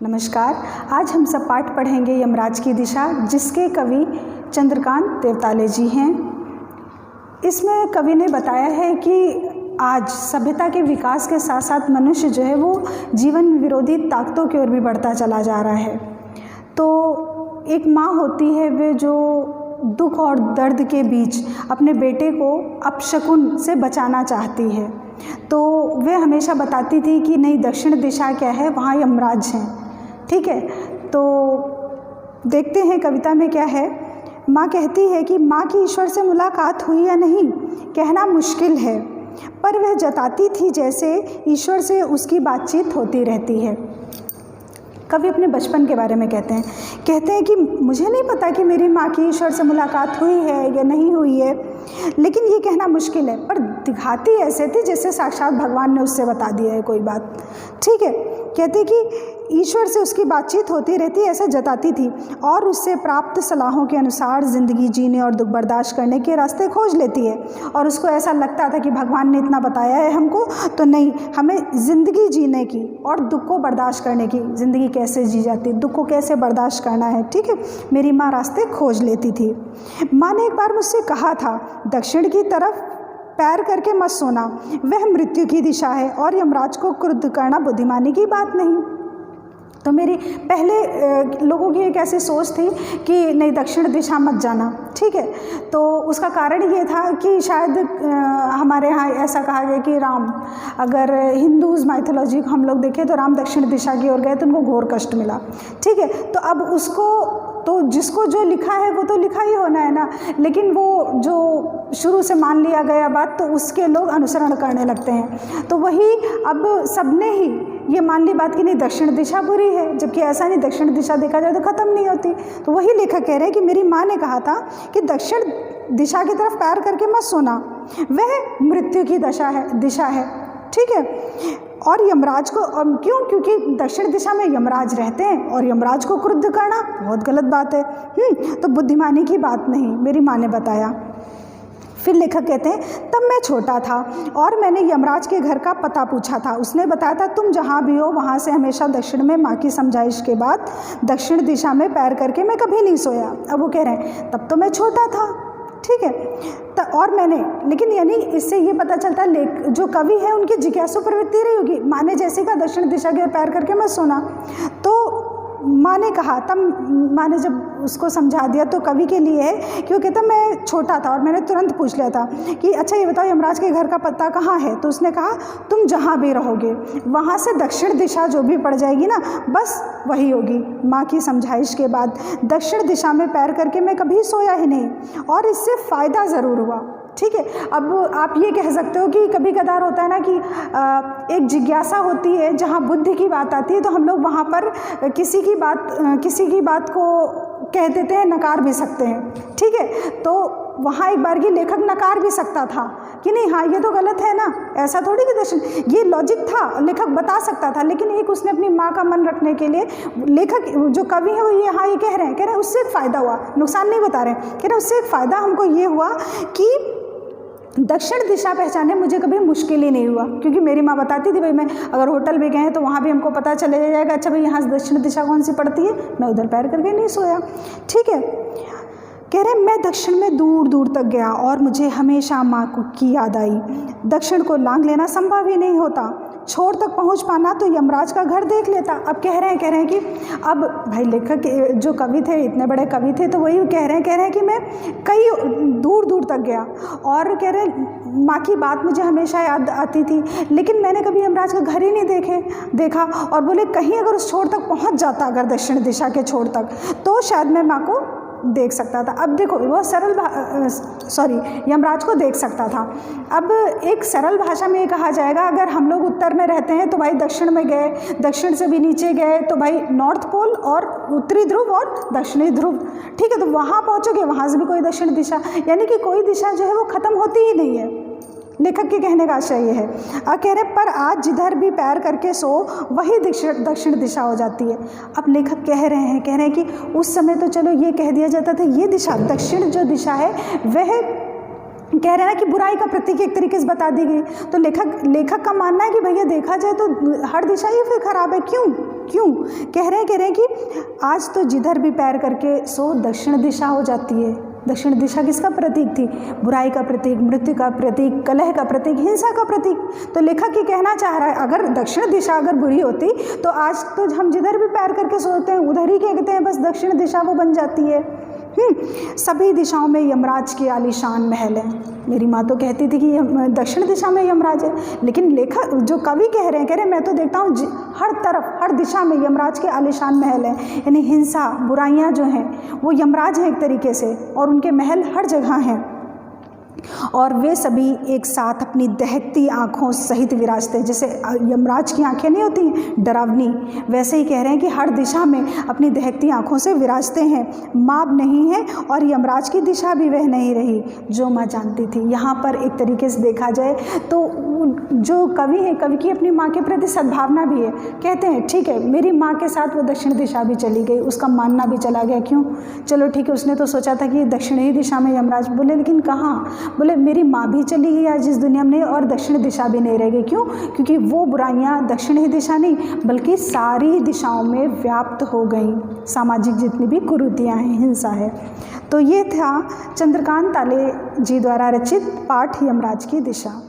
नमस्कार। आज हम सब पाठ पढ़ेंगे यमराज की दिशा, जिसके कवि चंद्रकांत देवताले जी हैं। इसमें कवि ने बताया है कि आज सभ्यता के विकास के साथ साथ मनुष्य जो है वो जीवन विरोधी ताकतों की ओर भी बढ़ता चला जा रहा है। तो एक माँ होती है वे जो दुख और दर्द के बीच अपने बेटे को अपशकुन से बचाना चाहती है। तो वे हमेशा बताती थी कि नहीं, दक्षिण दिशा क्या है, वहाँ यमराज हैं। ठीक है, तो देखते हैं कविता में क्या है। माँ कहती है कि माँ की ईश्वर से मुलाकात हुई या नहीं कहना मुश्किल है, पर वह जताती थी जैसे ईश्वर से उसकी बातचीत होती रहती है। कवि अपने बचपन के बारे में कहते हैं कि मुझे नहीं पता कि मेरी माँ की ईश्वर से मुलाकात हुई है या नहीं हुई है, लेकिन ये कहना मुश्किल है, पर दिखाती ऐसे थी जैसे साक्षात भगवान ने उससे बता दिया है कोई बात। ठीक है, कहते कि ईश्वर से उसकी बातचीत होती रहती ऐसा जताती थी और उससे प्राप्त सलाहों के अनुसार ज़िंदगी जीने और दुख बर्दाश्त करने के रास्ते खोज लेती है। और उसको ऐसा लगता था कि भगवान ने इतना बताया है हमको, तो नहीं, हमें ज़िंदगी जीने की और दुख को बर्दाश्त करने की, ज़िंदगी कैसे जी जाती, दुख को कैसे बर्दाश्त करना है। ठीक है, मेरी माँ रास्ते खोज लेती थी। माँ ने एक बार मुझसे कहा था, दक्षिण की तरफ पैर करके मत सोना, वह मृत्यु की दिशा है और यमराज को क्रुद्ध करना बुद्धिमानी की बात नहीं। तो मेरी पहले लोगों की एक ऐसी सोच थी कि नहीं, दक्षिण दिशा मत जाना। ठीक है, तो उसका कारण ये था कि शायद हमारे यहाँ ऐसा कहा गया कि राम, अगर हिंदूज़ माइथोलॉजी को हम लोग देखें तो राम दक्षिण दिशा की ओर गए तो उनको घोर कष्ट मिला। ठीक है, तो अब उसको तो जिसको जो लिखा है वो तो लिखा ही होना है ना, लेकिन वो जो शुरू से मान लिया गया बात तो उसके लोग अनुसरण करने लगते हैं। तो वही अब सबने ही ये मान ली बात कि नहीं, दक्षिण दिशा बुरी है, जबकि ऐसा नहीं, दक्षिण दिशा देखा जाए तो ख़त्म नहीं होती। तो वही लेखक कह रहे हैं कि मेरी माँ ने कहा था कि दक्षिण दिशा की तरफ पैर करके मत सोना, वह मृत्यु की दिशा है। ठीक है, और यमराज को क्यों? क्योंकि दक्षिण दिशा में यमराज रहते हैं और यमराज को क्रुद्ध करना बहुत गलत बात है। तो बुद्धिमानी की बात नहीं, मेरी माँ ने बताया। फिर लेखक कहते हैं, तब मैं छोटा था और मैंने यमराज के घर का पता पूछा था। उसने बताया था तुम जहाँ भी हो वहाँ से हमेशा दक्षिण में। माँ की समझाइश के बाद दक्षिण दिशा में पैर करके मैं कभी नहीं सोया। अब वो कह रहे हैं तब तो मैं छोटा था। ठीक है, और मैंने, लेकिन यानी इससे ये पता चलता है जो कवि है उनकी जिज्ञासु प्रवृत्ति रही होगी। माँ ने जैसे कहा दक्षिण दिशा के पैर करके मत सोना, तो माँ ने कहा, तब माँ ने जब उसको समझा दिया तो कवि के लिए है कि वो कहता मैं छोटा था और मैंने तुरंत पूछ लिया था कि अच्छा ये बताओ यमराज के घर का पता कहाँ है। तो उसने कहा तुम जहाँ भी रहोगे वहाँ से दक्षिण दिशा जो भी पड़ जाएगी ना, बस वही होगी। माँ की समझाइश के बाद दक्षिण दिशा में पैर करके मैं कभी सोया ही नहीं और इससे फ़ायदा ज़रूर हुआ। ठीक है, अब आप ये कह सकते हो कि कभी कदार होता है ना कि एक जिज्ञासा होती है जहाँ बुद्धि की बात आती है तो हम लोग वहाँ पर किसी की बात को कह देते हैं, नकार भी सकते हैं। ठीक है, तो वहाँ एक बार की लेखक नकार भी सकता था कि नहीं, हाँ ये तो गलत है ना, ऐसा थोड़ी कि दक्षिण, ये लॉजिक था, लेखक बता सकता था। लेकिन एक उसने अपनी माँ का मन रखने के लिए, लेखक जो कवि है वो ये हाँ ये कह रहे हैं उससे एक फ़ायदा हुआ, नुकसान नहीं बता रहे हैं, कह रहे हैं उससे एक फ़ायदा हमको ये हुआ कि दक्षिण दिशा पहचाने मुझे कभी मुश्किल ही नहीं हुआ। क्योंकि मेरी माँ बताती थी भाई, मैं अगर होटल भी गए तो वहाँ भी हमको पता चले जाएगा, अच्छा भाई यहाँ दक्षिण दिशा कौन सी पड़ती है, मैं उधर पैर करके नहीं सोया। ठीक है, कह रहे मैं दक्षिण में दूर दूर तक गया और मुझे हमेशा माँ की याद आई। दक्षिण को लांघ लेना संभव ही नहीं होता, छोर तक पहुँच पाना तो यमराज का घर देख लेता। अब कह रहे हैं कि अब भाई लेखक जो कवि थे, इतने बड़े कवि थे, तो वही कह रहे हैं कि मैं कई दूर दूर तक गया और कह रहे माँ की बात मुझे हमेशा याद आती थी, लेकिन मैंने कभी यमराज का घर ही नहीं देखा। और बोले कहीं अगर उस छोर तक पहुँच जाता, अगर दक्षिण दिशा के छोर तक, तो शायद मैं माँ को देख सकता था। अब देखो वो यमराज को देख सकता था। अब एक सरल भाषा में ये कहा जाएगा, अगर हम लोग उत्तर में रहते हैं तो भाई दक्षिण में गए, दक्षिण से भी नीचे गए तो भाई नॉर्थ पोल और उत्तरी ध्रुव और दक्षिणी ध्रुव। ठीक है, तो वहाँ पहुँचोगे, वहाँ से भी कोई दक्षिण दिशा, यानी कि कोई दिशा जो है वो ख़त्म होती ही नहीं है। लेखक के कहने का आशय ये है। कह रहे पर आज जिधर भी पैर करके सो वही दक्षिण दिशा हो जाती है। अब लेखक कह रहे हैं कि उस समय तो चलो ये कह दिया जाता था ये दिशा, दक्षिण जो दिशा है वह कह रहे हैं ना कि बुराई का प्रतीक एक तरीके से बता दी गई। तो लेखक का मानना है कि भैया देखा जाए तो हर दिशा ही फिर खराब है। क्यों कह रहे हैं कि आज तो जिधर भी पैर करके सो दक्षिण दिशा हो जाती है। दक्षिण दिशा किसका प्रतीक थी? बुराई का प्रतीक, मृत्यु का प्रतीक, कलह का प्रतीक, हिंसा का प्रतीक। तो लेखक ये कहना चाह रहा है अगर दक्षिण दिशा अगर बुरी होती तो आज तो हम जिधर भी पैर करके सोते हैं उधर ही कहते हैं बस दक्षिण दिशा वो बन जाती है। सभी दिशाओं में यमराज के आलीशान महल है। मेरी माँ तो कहती थी कि दक्षिण दिशा में यमराज है, लेकिन लेखक जो कवि कह रहे हैं मैं तो देखता हूँ हर तरफ हर दिशा में यमराज के आलीशान महल है। यानी हिंसा बुराइयाँ जो हैं वो यमराज हैं एक तरीके से, और उनके महल हर जगह हैं, और वे सभी एक साथ अपनी दहकती आँखों सहित विराजते हैं। जैसे यमराज की आँखें नहीं होती डरावनी, वैसे ही कह रहे हैं कि हर दिशा में अपनी दहकती आँखों से विराजते हैं। माँ नहीं है और यमराज की दिशा भी वह नहीं रही जो माँ जानती थी। यहाँ पर एक तरीके से देखा जाए तो जो कवि है, कवि की अपनी माँ के प्रति सद्भावना भी है। कहते हैं ठीक है मेरी माँ के साथ वो दक्षिण दिशा भी चली गई, उसका मानना भी चला गया। क्यों? चलो ठीक है, उसने तो सोचा था कि दक्षिणी दिशा में यमराज, बोले लेकिन कहाँ? बोले मेरी माँ भी चली गई आज इस दुनिया में और दक्षिण दिशा भी नहीं रह गई। क्यों? क्योंकि वो बुराइयाँ दक्षिणी दिशा नहीं बल्कि सारी दिशाओं में व्याप्त हो गई। सामाजिक जितनी भी कुरीतियाँ हैं, हिंसा है। तो ये था चंद्रकांत ताले जी द्वारा रचित पाठ यमराज की दिशा।